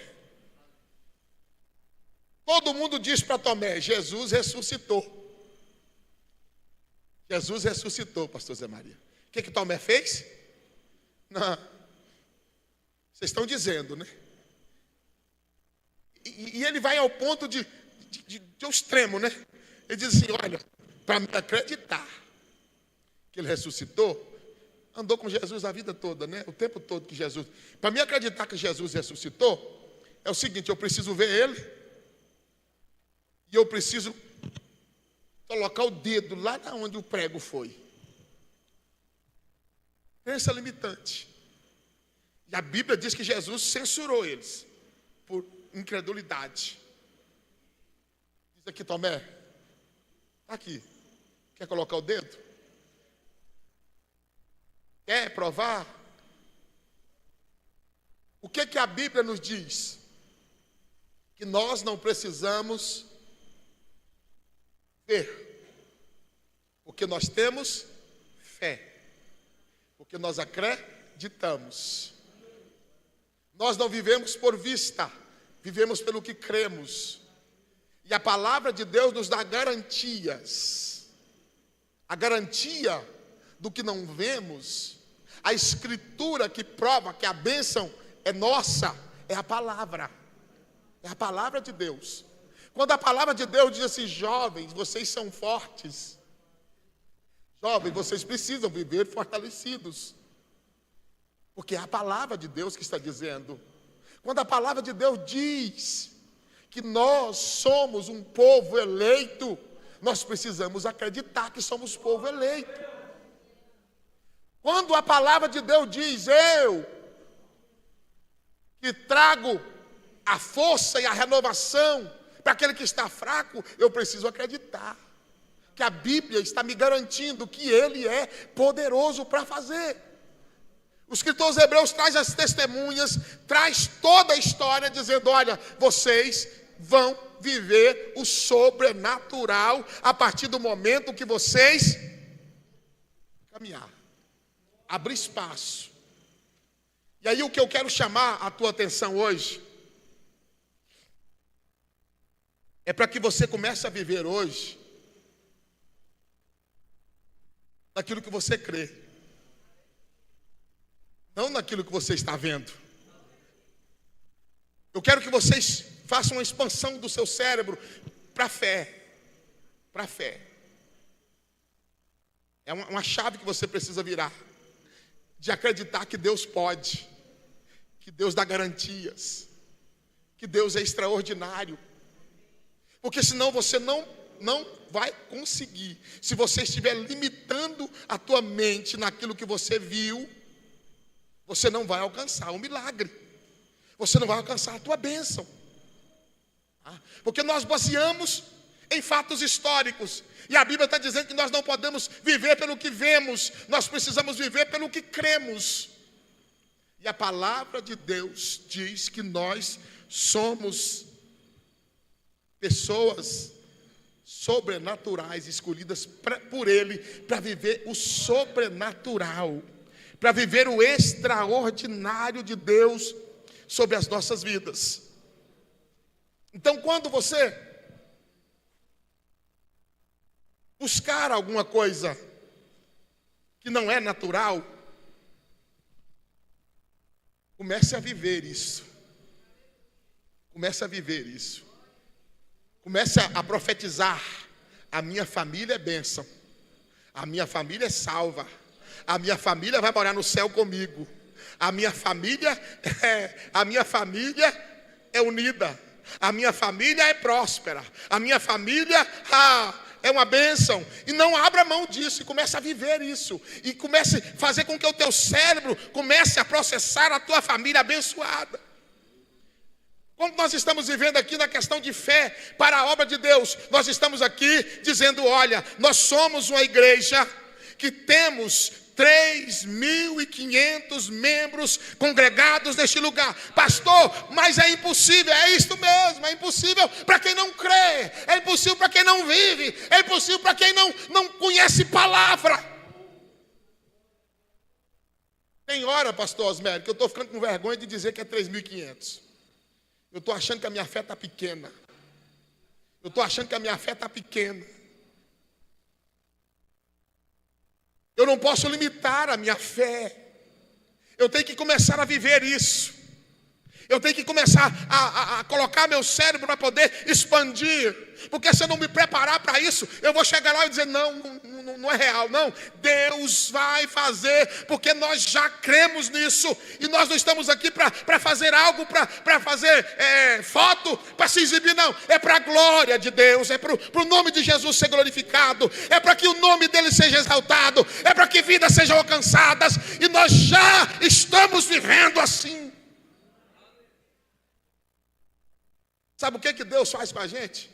Todo mundo diz para Tomé: Jesus ressuscitou. Jesus ressuscitou, pastor Zé Maria. O que Tomé fez? Não. Vocês estão dizendo, né? E ele vai ao ponto de ao extremo, né? Ele diz assim, olha, para me acreditar que ele ressuscitou, andou com Jesus a vida toda, né? O tempo todo que Jesus... Para me acreditar que Jesus ressuscitou, é o seguinte, eu preciso ver ele e eu preciso colocar o dedo lá onde o prego foi. Crença limitante. E a Bíblia diz que Jesus censurou eles por incredulidade. Diz aqui, Tomé, está aqui. Quer colocar o dedo? Quer provar? O que a Bíblia nos diz? Que nós não precisamos ver, porque nós temos fé, porque nós acreditamos. Nós não vivemos por vista, vivemos pelo que cremos. E a palavra de Deus nos dá garantias. A garantia do que não vemos, a escritura que prova que a bênção é nossa, é a palavra. É a palavra de Deus. Quando a palavra de Deus diz assim, jovens, vocês são fortes. Jovens, vocês precisam viver fortalecidos. Porque é a palavra de Deus que está dizendo. Quando a palavra de Deus diz que nós somos um povo eleito, nós precisamos acreditar que somos povo eleito. Quando a palavra de Deus diz, eu que trago a força e a renovação para aquele que está fraco, eu preciso acreditar que a Bíblia está me garantindo que Ele é poderoso para fazer. O escritor aos Hebreus traz as testemunhas, traz toda a história, dizendo, olha, vocês vão viver o sobrenatural a partir do momento que vocês caminhar, abrir espaço. E aí o que eu quero chamar a tua atenção hoje é para que você comece a viver hoje naquilo que você crê, não naquilo que você está vendo. Eu quero que vocês façam uma expansão do seu cérebro para a fé. Para a fé. É uma chave que você precisa virar. De acreditar que Deus pode. Que Deus dá garantias. Que Deus é extraordinário. Porque senão você não vai conseguir. Se você estiver limitando a tua mente naquilo que você viu, você não vai alcançar o milagre. Você não vai alcançar a tua bênção. Porque nós baseamos em fatos históricos. E a Bíblia está dizendo que nós não podemos viver pelo que vemos. Nós precisamos viver pelo que cremos. E a palavra de Deus diz que nós somos pessoas sobrenaturais, escolhidas por Ele, para viver o sobrenatural, para viver o extraordinário de Deus sobre as nossas vidas. Então, quando você buscar alguma coisa que não é natural, comece a viver isso. Comece a viver isso. Comece a profetizar. A minha família é bênção. A minha família é salva. A minha família vai morar no céu comigo. A minha família é unida. A minha família é próspera. A minha família é uma bênção. E não abra mão disso. E comece a viver isso. E comece a fazer com que o teu cérebro comece a processar a tua família abençoada. Como nós estamos vivendo aqui na questão de fé para a obra de Deus, nós estamos aqui dizendo, olha, nós somos uma igreja que temos 3.500 membros congregados neste lugar. Pastor, mas é impossível. É isto mesmo, é impossível para quem não crê, é impossível para quem não vive, é impossível para quem não conhece palavra. Tem hora, pastor Osmério, que eu estou ficando com vergonha de dizer que é 3.500. Eu estou achando que a minha fé está pequena. Eu estou achando que a minha fé está pequena. Eu não posso limitar a minha fé. Eu tenho que começar a viver isso. Eu tenho que começar a colocar meu cérebro para poder expandir. Porque se eu não me preparar para isso, eu vou chegar lá e dizer, não é real. Não, Deus vai fazer, porque nós já cremos nisso. E nós não estamos aqui para fazer algo, para fazer foto, para se exibir, não. É para a glória de Deus, é para o nome de Jesus ser glorificado. É para que o nome dele seja exaltado. É para que vidas sejam alcançadas. E nós já estamos vivendo assim. Sabe o que Deus faz com a gente?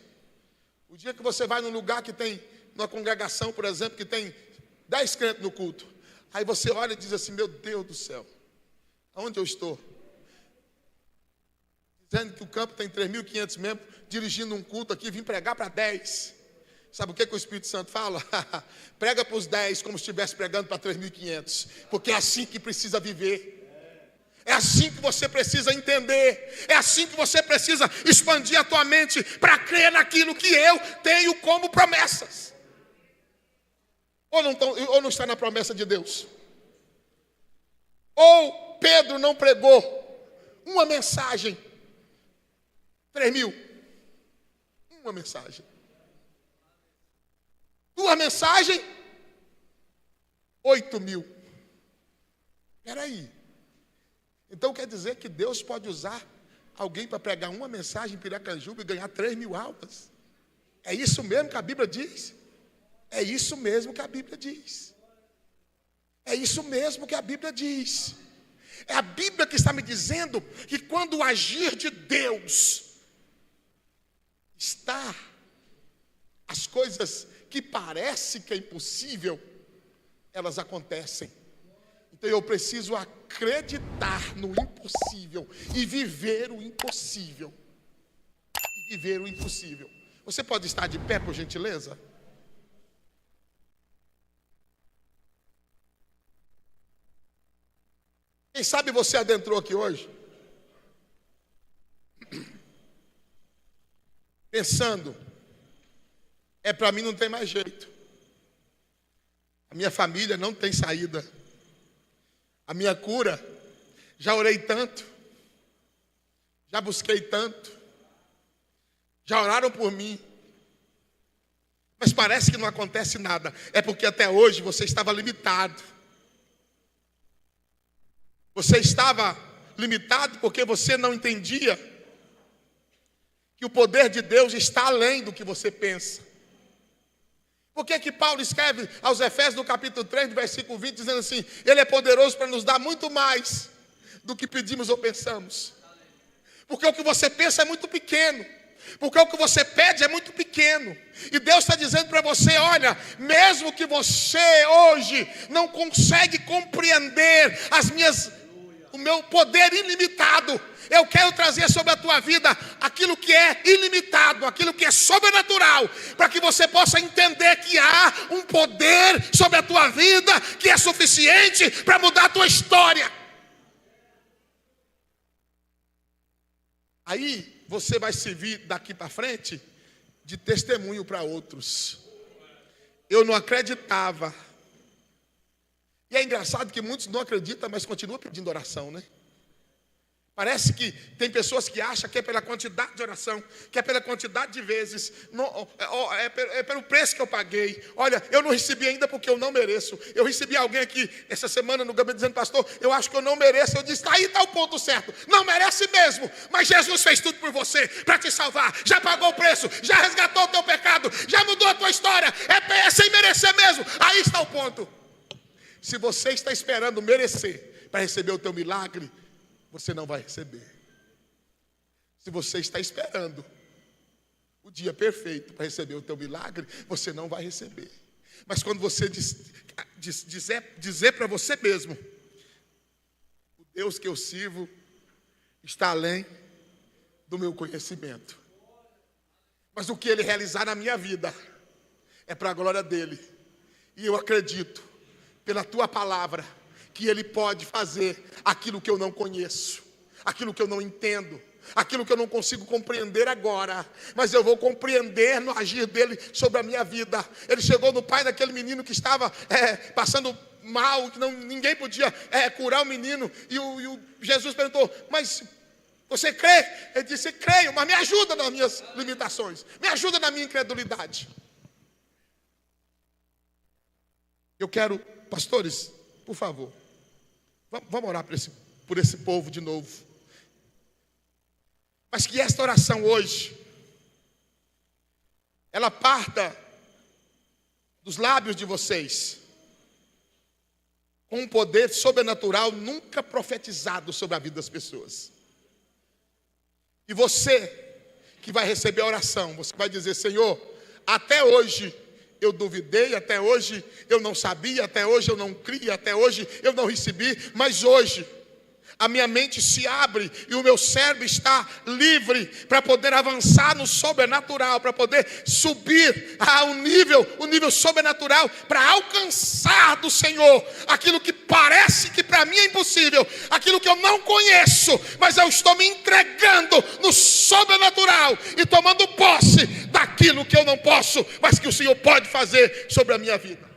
O dia que você vai num lugar que tem, numa congregação, por exemplo, que tem 10 crentes no culto. Aí você olha e diz assim, meu Deus do céu, aonde eu estou? Dizendo que o campo tem 3.500 membros, dirigindo um culto aqui, vim pregar para 10. Sabe o que o Espírito Santo fala? Prega para os 10 como se estivesse pregando para 3.500. Porque é assim que precisa viver. É assim que você precisa entender. É assim que você precisa expandir a tua mente para crer naquilo que eu tenho como promessas. Ou não está na promessa de Deus? Ou Pedro não pregou uma mensagem? 3.000. Uma mensagem. 2 mensagens? 8.000. Espera aí. Então quer dizer que Deus pode usar alguém para pregar uma mensagem em Piracanjuba e ganhar 3.000 almas? É isso mesmo que a Bíblia diz? É isso mesmo que a Bíblia diz. É isso mesmo que a Bíblia diz. É a Bíblia que está me dizendo que quando o agir de Deus está, as coisas que parece que é impossível, elas acontecem. Então eu preciso acreditar no impossível e viver o impossível. E viver o impossível. Você pode estar de pé, por gentileza? Quem sabe você adentrou aqui hoje pensando, para mim não tem mais jeito. A minha família não tem saída. A minha cura, já orei tanto, já busquei tanto, já oraram por mim, mas parece que não acontece nada. É porque até hoje você estava limitado. Você estava limitado porque você não entendia que o poder de Deus está além do que você pensa. Por que Paulo escreve aos Efésios no capítulo 3, no versículo 20, dizendo assim, ele é poderoso para nos dar muito mais do que pedimos ou pensamos. Porque o que você pensa é muito pequeno. Porque o que você pede é muito pequeno. E Deus está dizendo para você, olha, mesmo que você hoje não consegue compreender o meu poder ilimitado, eu quero trazer sobre a tua vida aquilo que é ilimitado, aquilo que é sobrenatural, para que você possa entender que há um poder sobre a tua vida que é suficiente para mudar a tua história. Aí você vai servir daqui para frente de testemunho para outros. Eu não acreditava. E é engraçado que muitos não acreditam, mas continuam pedindo oração, né? Parece que tem pessoas que acham que é pela quantidade de oração, que é pela quantidade de vezes, é pelo preço que eu paguei. Olha, eu não recebi ainda porque eu não mereço. Eu recebi alguém aqui essa semana no gabinete dizendo, pastor, eu acho que eu não mereço. Eu disse, aí está o ponto certo, não merece mesmo. Mas Jesus fez tudo por você, para te salvar. Já pagou o preço, já resgatou o teu pecado, já mudou a tua história. É sem merecer mesmo, aí está o ponto. Se você está esperando merecer para receber o teu milagre, você não vai receber. Se você está esperando o dia perfeito para receber o teu milagre, você não vai receber. Mas quando você dizer para você mesmo, o Deus que eu sirvo está além do meu conhecimento. Mas o que Ele realizar na minha vida é para a glória dEle. E eu acredito, pela tua palavra, que Ele pode fazer aquilo que eu não conheço, aquilo que eu não entendo, aquilo que eu não consigo compreender agora, mas eu vou compreender no agir dEle sobre a minha vida. Ele chegou no pai daquele menino que estava passando mal, que ninguém podia curar o menino, e o Jesus perguntou, mas Você crê? Ele disse, creio, mas me ajuda nas minhas limitações. Me ajuda na minha incredulidade. Eu quero, pastores, por favor, vamos orar por esse povo de novo. Mas que esta oração hoje, ela parta dos lábios de vocês, com um poder sobrenatural nunca profetizado sobre a vida das pessoas. E você que vai receber a oração, você vai dizer, Senhor, até hoje eu duvidei, até hoje eu não sabia, até hoje eu não cria, até hoje eu não recebi, mas hoje a minha mente se abre e o meu cérebro está livre para poder avançar no sobrenatural, para poder subir a um nível sobrenatural, para alcançar do Senhor aquilo que parece que para mim é impossível, aquilo que eu não conheço, mas eu estou me entregando no sobrenatural e tomando posse daquilo que eu não posso, mas que o Senhor pode fazer sobre a minha vida.